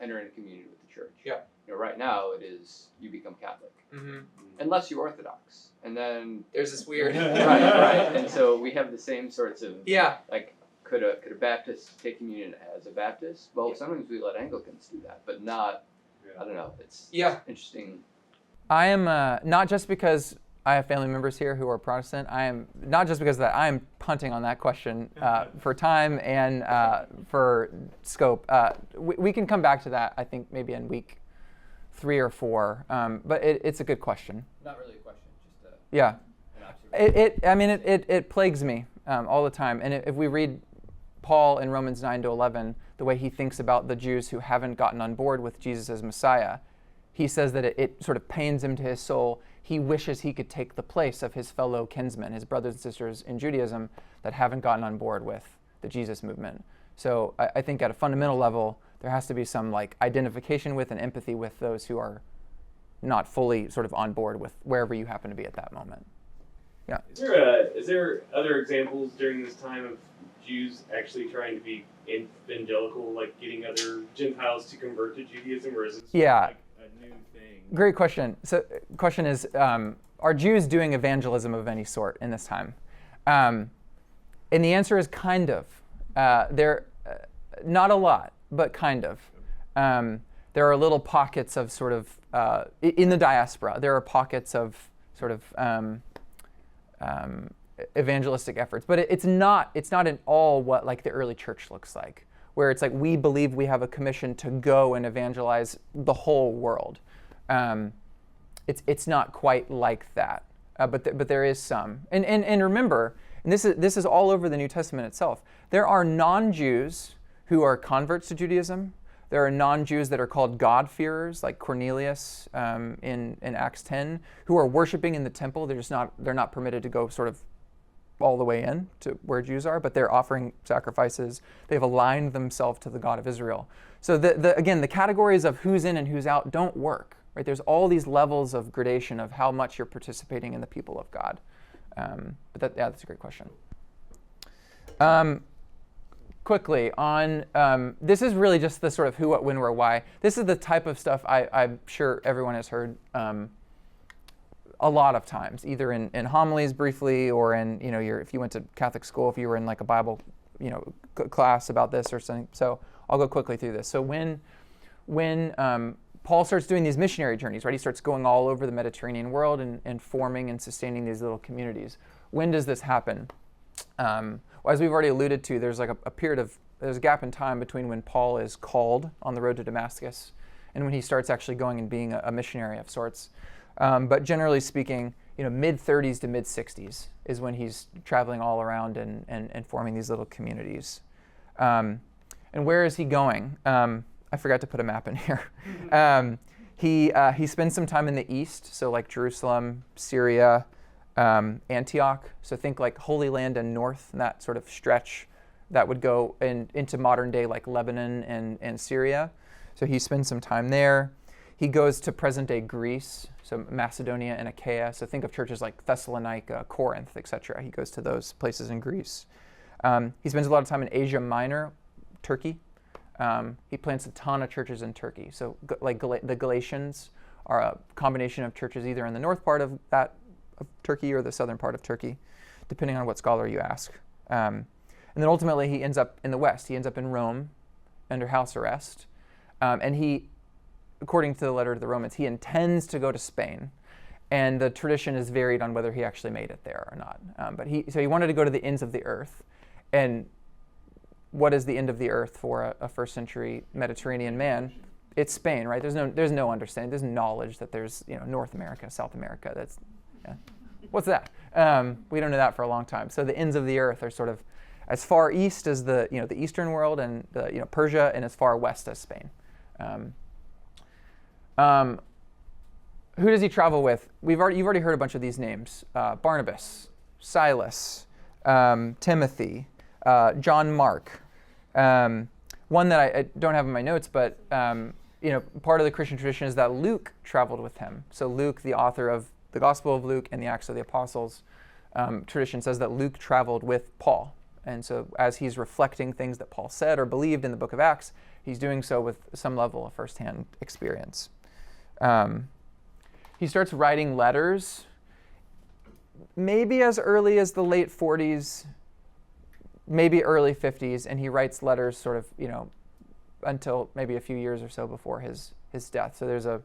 enter into community with the church? Yeah. You know, right now it is you become Catholic, Mm-hmm. unless you're Orthodox, and then There's this weird. right, and so we have the same sorts of Yeah. like could a Baptist take communion as a Baptist? Well, sometimes we let Anglicans do that, but not. I don't know. It's interesting. I am not just because I have family members here who are Protestant. I am not just because of that. I am punting on that question for time and for scope. We can come back to that. I think maybe in week 3 or 4. But it's a good question. Not really a question, just Yeah. an observation. It plagues me all the time. And if we read Paul in Romans 9 to 11, the way he thinks about the Jews who haven't gotten on board with Jesus as Messiah, he says that it sort of pains him to his soul. He wishes he could take the place of his fellow kinsmen, his brothers and sisters in Judaism that haven't gotten on board with the Jesus movement. So I think at a fundamental level, there has to be some like identification with and empathy with those who are not fully sort of on board with wherever you happen to be at that moment. Yeah. Is there other examples during this time of Jews actually trying to be evangelical, like getting other Gentiles to convert to Judaism, or is it like a new thing? Great question. So question is, are Jews doing evangelism of any sort in this time? And the answer is kind of. They're not a lot, but kind of. There are little pockets of sort of, in the diaspora, there are pockets of sort of evangelistic efforts, but it's not at all what like the early church looks like, where it's like we believe we have a commission to go and evangelize the whole world. It's not quite like that, but there is some. And remember, and this is all over the New Testament itself. There are non-Jews who are converts to Judaism. There are non-Jews that are called God-fearers, like Cornelius in Acts 10, who are worshiping in the temple. They're not permitted to go sort of all the way in to where Jews are, but they're offering sacrifices. They've aligned themselves to the God of Israel. So again, the categories of who's in and who's out don't work. Right? There's all these levels of gradation of how much you're participating in the people of God. But that's a great question. Quickly on, this is really just the sort of who, what, when, where, why. This is the type of stuff I'm sure everyone has heard a lot of times, either in homilies briefly, or in, if you went to Catholic school, if you were in like a Bible, class about this or something. So I'll go quickly through this. So when Paul starts doing these missionary journeys, right? He starts going all over the Mediterranean world and forming and sustaining these little communities. When does this happen? Well, as we've already alluded to, there's like there's a gap in time between when Paul is called on the road to Damascus and when he starts actually going and being a missionary of sorts. But generally speaking, mid-30s to mid-60s is when he's traveling all around and forming these little communities. And where is he going? I forgot to put a map in here. He spends some time in the east, so like Jerusalem, Syria, Antioch. So think like Holy Land and north, and that sort of stretch that would go into modern day like Lebanon and Syria. So he spends some time there. He goes to present day Greece, so Macedonia and Achaia. So think of churches like Thessalonica, Corinth, etc. He goes to those places in Greece. He spends a lot of time in Asia Minor, Turkey. He plants a ton of churches in Turkey. So like the Galatians are a combination of churches either in the north part of Turkey or the southern part of Turkey, depending on what scholar you ask. And then ultimately he ends up in the west. He ends up in Rome under house arrest. And he, according to the letter to the Romans, he intends to go to Spain. And the tradition is varied on whether he actually made it there or not. So he wanted to go to the ends of the earth. And what is the end of the earth for a first century Mediterranean man? It's Spain, right? There's no understanding. There's knowledge that there's North America, South America. What's that? We don't know that for a long time. So the ends of the earth are sort of as far east as the Eastern world and Persia, and as far west as Spain. Who does he travel with? You've already heard a bunch of these names: Barnabas, Silas, Timothy, John Mark. One that I don't have in my notes, but part of the Christian tradition is that Luke traveled with him. So Luke, the author of the Gospel of Luke and the Acts of the Apostles, tradition says that Luke traveled with Paul. And so as he's reflecting things that Paul said or believed in the book of Acts, he's doing so with some level of firsthand experience. He starts writing letters maybe as early as the late 40s, maybe early 50s, and he writes letters sort of, until maybe a few years or so before his death. So there's a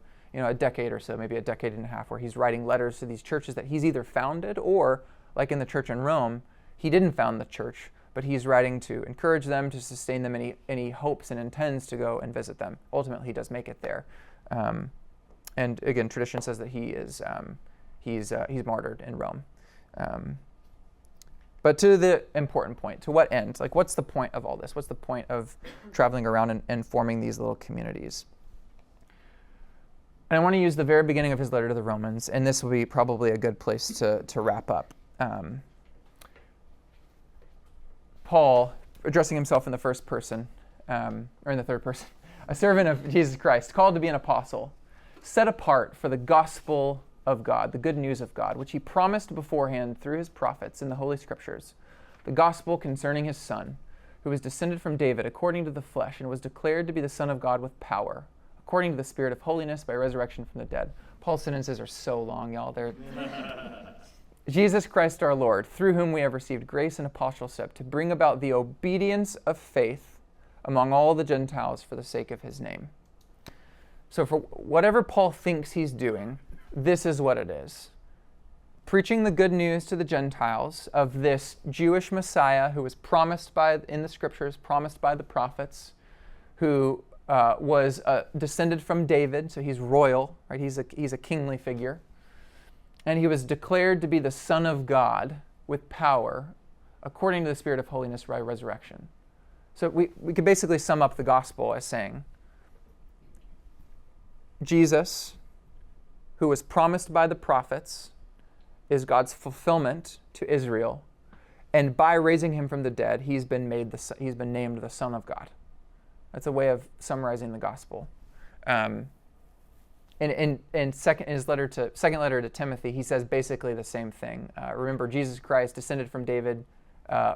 decade or so, maybe a decade and a half, where he's writing letters to these churches that he's either founded or, like in the church in Rome, he didn't found the church, but he's writing to encourage them, to sustain them, and he hopes and intends to go and visit them. Ultimately, he does make it there. And again, tradition says that he's martyred in Rome. But to the important point, to what end? Like, what's the point of all this? What's the point of traveling around and forming these little communities? And I want to use the very beginning of his letter to the Romans, and this will be probably a good place to wrap up. Paul, addressing himself in the first person, or in the third person, a servant of Jesus Christ, called to be an apostle, set apart for the gospel of God, the good news of God, which he promised beforehand through his prophets in the Holy Scriptures, the gospel concerning his Son, who was descended from David according to the flesh, and was declared to be the Son of God with power, according to the Spirit of holiness by resurrection from the dead. Paul's sentences are so long, y'all. They're Jesus Christ our Lord, through whom we have received grace and apostleship to bring about the obedience of faith among all the Gentiles for the sake of his name. So for whatever Paul thinks he's doing, this is what it is. preaching the good news to the Gentiles of this Jewish Messiah who was promised in the scriptures, promised by the prophets, who was descended from David, so he's royal, right? He's a kingly figure. And he was declared to be the Son of God with power, according to the Spirit of holiness by resurrection. So we could basically sum up the gospel as saying, Jesus, who was promised by the prophets, is God's fulfillment to Israel, and by raising him from the dead, he's been named the Son of God. That's a way of summarizing the gospel. In his second letter to Timothy, he says basically the same thing. Remember, Jesus Christ descended from David,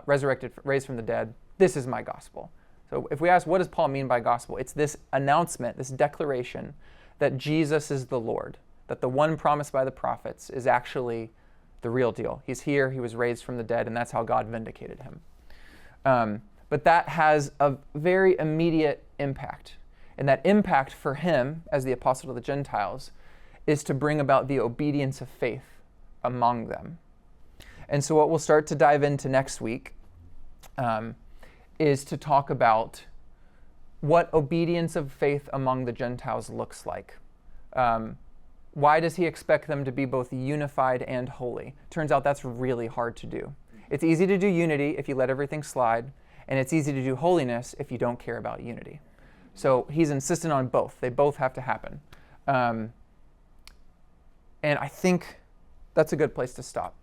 raised from the dead. This is my gospel. So if we ask, what does Paul mean by gospel? It's this announcement, this declaration that Jesus is the Lord, that the one promised by the prophets is actually the real deal. He's here, he was raised from the dead, and that's how God vindicated him. But that has a very immediate impact. And that impact for him, as the apostle to the Gentiles, is to bring about the obedience of faith among them. And so what we'll start to dive into next week is to talk about what obedience of faith among the Gentiles looks like. Why does he expect them to be both unified and holy? Turns out that's really hard to do. It's easy to do unity if you let everything slide, and it's easy to do holiness if you don't care about unity. So he's insistent on both. They both have to happen. And I think that's a good place to stop.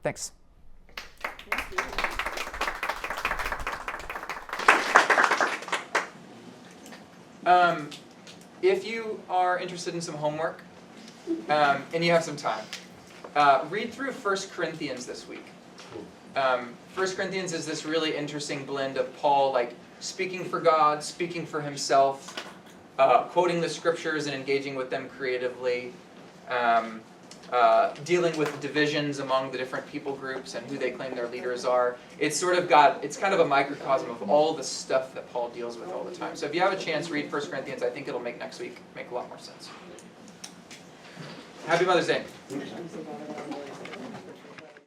Thanks. If you are interested in some homework, and you have some time, read through 1 Corinthians this week. 1 Corinthians is this really interesting blend of Paul speaking for God, speaking for himself, quoting the scriptures and engaging with them creatively, dealing with divisions among the different people groups and who they claim their leaders are. It's kind of a microcosm of all the stuff that Paul deals with all the time. So if you have a chance, read 1 Corinthians. I think it'll make next week make a lot more sense. Happy Mother's Day.